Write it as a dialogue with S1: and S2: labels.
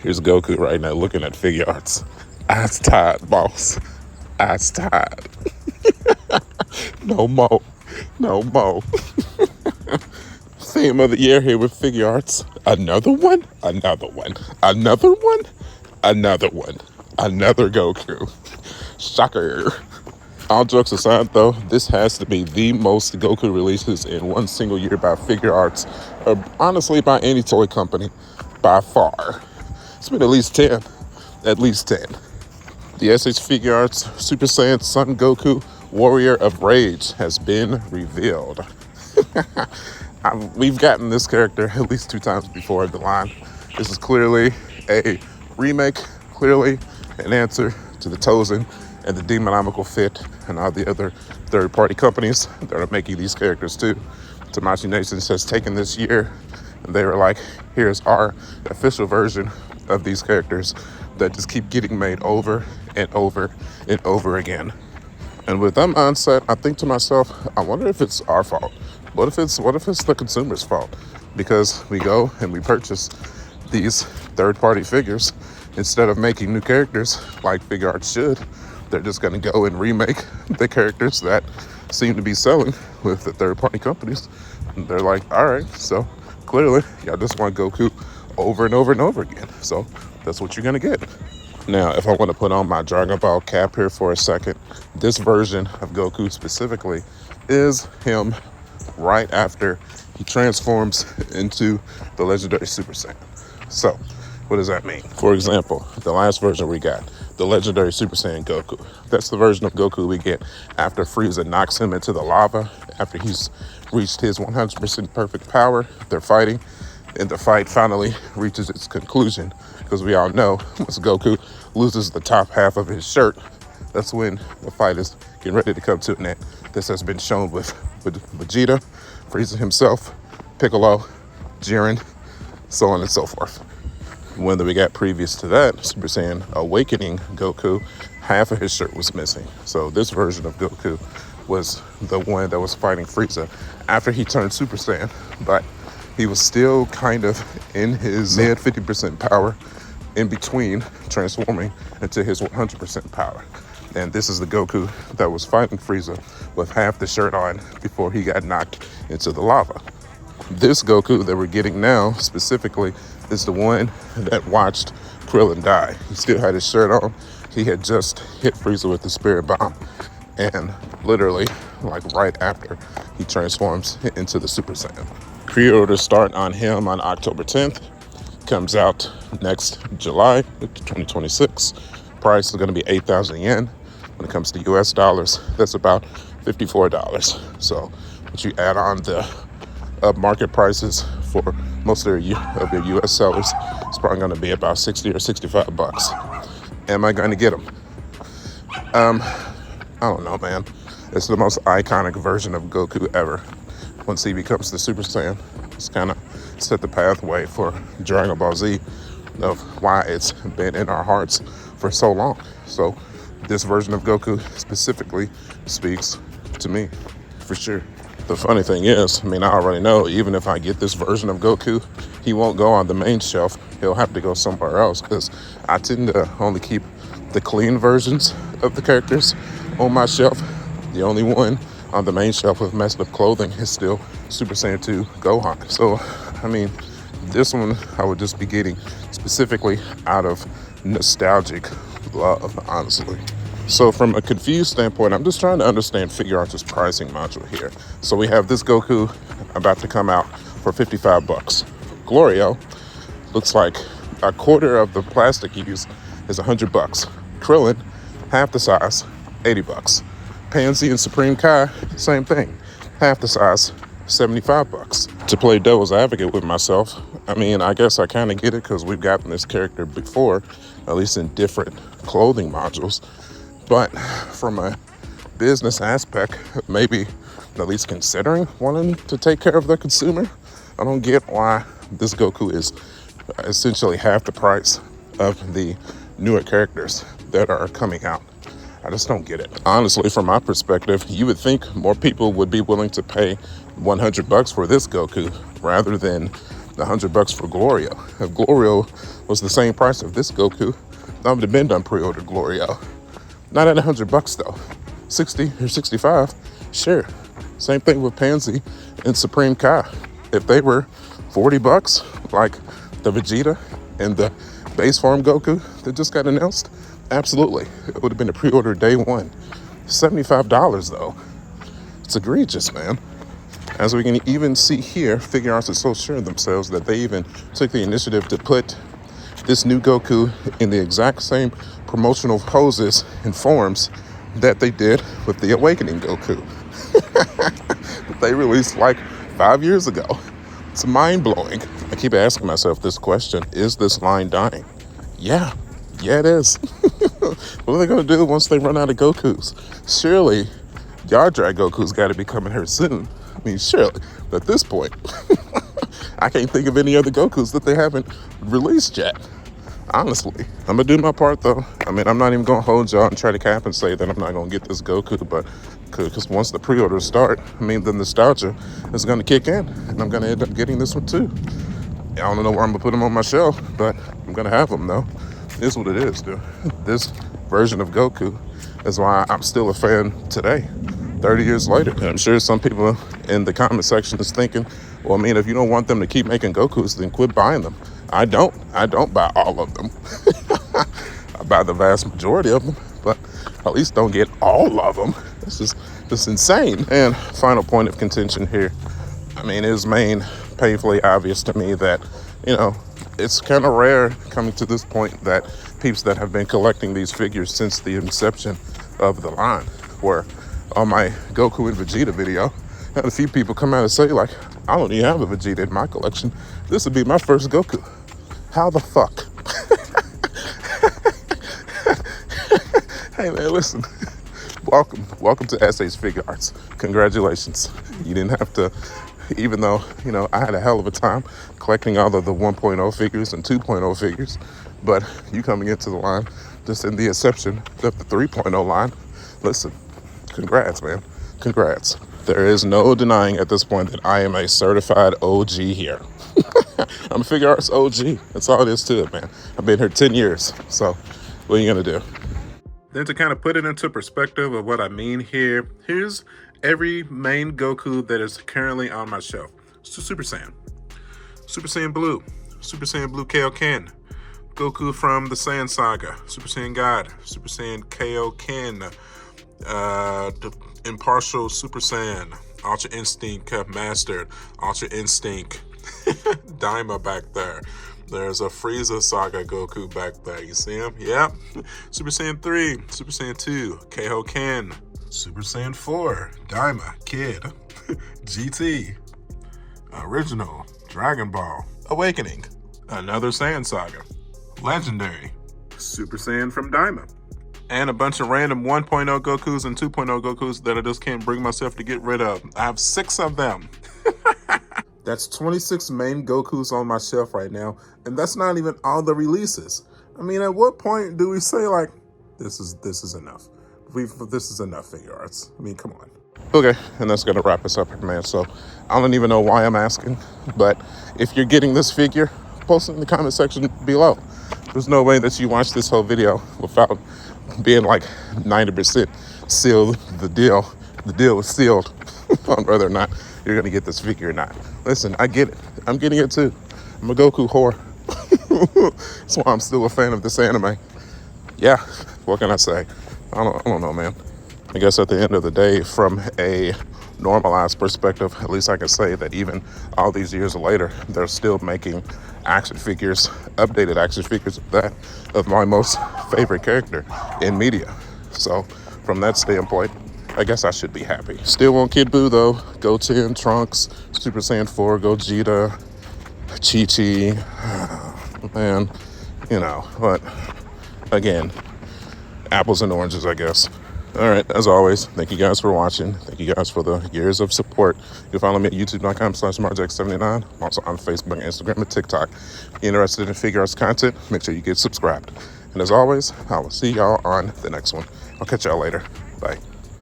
S1: Here's Goku right now looking at Figuarts. Eyes tired, boss. Eyes tired. No more. No more. Theme of the year here with Figuarts. Another one? Another one. Another one? Another one. Another Goku. Shocker. All jokes aside, though, this has to be the most Goku releases in one single year by Figuarts, or honestly by any toy company, by far. It's been at least 10. At least 10. The SH Figuarts Super Saiyan Son Goku Warrior of Rage has been revealed. We've gotten this character at least 2 times before in the line. This is clearly a remake, clearly an answer to the Tozen and the Demonomical Fit and all the other third-party companies that are making these characters too. Tamashii Nations has taken this year and they were like, here's our official version of these characters that just keep getting made over and over and over again. And with that mindset, I think to myself, I wonder if it's our fault. What if it's the consumer's fault? Because we go and we purchase these third-party figures instead of making new characters like Figuarts should. They're just going to go and remake the characters that seem to be selling with the third-party companies. And they're like, all right, so clearly y'all just want Goku over and over and over again. So that's what you're going to get. Now, if I want to put on my Dragon Ball cap here for a second, this version of Goku specifically is him right after he transforms into the legendary Super Saiyan. So, what does that mean? For example, the last version we got, the legendary Super Saiyan Goku. That's the version of Goku we get after Frieza knocks him into the lava, after he's reached his 100% perfect power. They're fighting, and the fight finally reaches its conclusion, because we all know once Goku loses the top half of his shirt, that's when the fight is getting ready to come to an end. This has been shown with Vegeta, Frieza himself, Piccolo, Jiren, so on and so forth. When we got previous to that, Super Saiyan Awakening Goku, half of his shirt was missing. So this version of Goku was the one that was fighting Frieza after he turned Super Saiyan, but he was still kind of in his mid 50% power in between transforming into his 100% power. And this is the Goku that was fighting Frieza with half the shirt on before he got knocked into the lava. This Goku that we're getting now specifically is the one that watched Krillin die. He still had his shirt on. He had just hit Frieza with the Spirit Bomb. And literally, like right after he transforms into the Super Saiyan. Pre-orders start on him on October 10th. Comes out next July 2026. Price is going to be 8,000 yen. When it comes to US dollars, that's about $54. So if you add on the market prices for most of your US sellers, it's probably going to be about 60 or 65 bucks. Am I going to get them? I don't know, man. It's the most iconic version of Goku ever. Once he becomes the Super Saiyan, it's kind of set the pathway for Dragon Ball Z of why it's been in our hearts for so long. So this version of Goku specifically speaks to me, for sure. The funny thing is, I already know, even if I get this version of Goku, he won't go on the main shelf. He'll have to go somewhere else, because I tend to only keep the clean versions of the characters on my shelf. The only one on the main shelf with messed up clothing is still Super Saiyan 2 Gohan. So, this one I would just be getting specifically out of nostalgic love, honestly. So from a confused standpoint, I'm just trying to understand Figuarts' pricing module here. So we have this Goku about to come out for 55 bucks. Glorio looks like a quarter of the plastic used is 100 bucks. Krillin, half the size, 80 bucks. Pansy and Supreme Kai, same thing. Half the size, 75 bucks. To play devil's advocate with myself, I guess I kind of get it, because we've gotten this character before, at least in different clothing modules. But from a business aspect, maybe at least considering wanting to take care of the consumer, I don't get why this Goku is essentially half the price of the newer characters that are coming out. I just don't get it. Honestly, from my perspective, you would think more people would be willing to pay 100 bucks for this Goku rather than the $100 for Glorio. If Glorio was the same price of this Goku, I would have been done pre-ordered Glorio. Not at $100 though. 60 or 65, sure. Same thing with Pansy and Supreme Kai. If they were $40, like the Vegeta and the base form Goku that just got announced, absolutely. It would have been a pre-order day one. $75 though. It's egregious, man. As we can even see here, Figuarts is so sure of themselves that they even took the initiative to put this new Goku in the exact same promotional poses and forms that they did with the Awakening Goku that they released like 5 years ago. It's mind-blowing. I keep asking myself this question: is this line dying? Yeah, it is. What are they going to do once they run out of Gokus? Surely Yard Drag Goku's got to be coming here soon. I mean, surely. But at this point, I can't think of any other Gokus that they haven't released yet. Honestly, I'm going to do my part, though. I mean, I'm not even going to hold y'all and try to cap and say that I'm not going to get this Goku, but because once the pre-orders start, I mean, the nostalgia is going to kick in, and I'm going to end up getting this one, too. I don't know where I'm going to put them on my shelf, but I'm going to have them, though. It is what it is, dude. This version of Goku is why I'm still a fan today, 30 years later. And I'm sure some people in the comment section is thinking, well, I mean, if you don't want them to keep making Gokus, then quit buying them. I don't buy all of them. I buy the vast majority of them, but at least don't get all of them. This is insane. And final point of contention here. I mean, it is painfully obvious to me that, you know, it's kind of rare coming to this point that peeps that have been collecting these figures since the inception of the line, where on my Goku and Vegeta video, I had a few people come out and say, like, I don't even have a Vegeta in my collection. This would be my first Goku. How the fuck? Hey man, listen. Welcome to SA's Figuarts. Congratulations. You didn't have to, even though, you know, I had a hell of a time collecting all of the 1.0 figures and 2.0 figures, but you coming into the line just in the inception of the 3.0 line, listen, congrats, man. Congrats. There is no denying at this point that I am a certified OG here. I'm a Figuarts OG. That's all it is to it, man. I've been here 10 years. So what are you going to do? Then to kind of put it into perspective of what I mean here, here's every main Goku that is currently on my shelf. It's Super Saiyan. Super Saiyan Blue. Super Saiyan Blue Kaioken. Goku from the Saiyan Saga. Super Saiyan God. Super Saiyan Kaioken. The Impartial Super Saiyan. Ultra Instinct Mastered. Ultra Instinct. Daima back there. There's a Frieza Saga Goku back there. You see him? Yep. Super Saiyan 3, Super Saiyan 2, Kaioken, Super Saiyan 4, Daima, Kid, GT, Original, Dragon Ball, Awakening, another Saiyan Saga, Legendary, Super Saiyan from Daima, and a bunch of random 1.0 Gokus and 2.0 Gokus that I just can't bring myself to get rid of. I have 6 of them. That's 26 main Gokus on my shelf right now, and that's not even all the releases. I mean, at what point do we say, like, this is enough? This is enough, Figuarts. I mean, come on. Okay, and that's gonna wrap us up here, man. So I don't even know why I'm asking, but if you're getting this figure, post it in the comment section below. There's no way that you watch this whole video without being like 90% sealed the deal. The deal is sealed on whether or not you're gonna get this figure or not. Listen, I get it. I'm getting it too. I'm a Goku whore. That's why I'm still a fan of this anime. Yeah, what can I say? I don't know, man. I guess at the end of the day, from a normalized perspective, at least I can say that even all these years later, they're still making action figures, updated action figures of my most favorite character in media. So from that standpoint, I guess I should be happy. Still want Kid Buu though. Goten, Trunks, Super Saiyan 4, Gogeta, Chi-Chi. Man, you know, but again, apples and oranges, I guess. All right, as always, thank you guys for watching. Thank you guys for the years of support. You can follow me at youtube.com/marjack79. I'm also on Facebook, Instagram, and TikTok. If you're interested in Figuarts content, make sure you get subscribed. And as always, I will see y'all on the next one. I'll catch y'all later. Bye.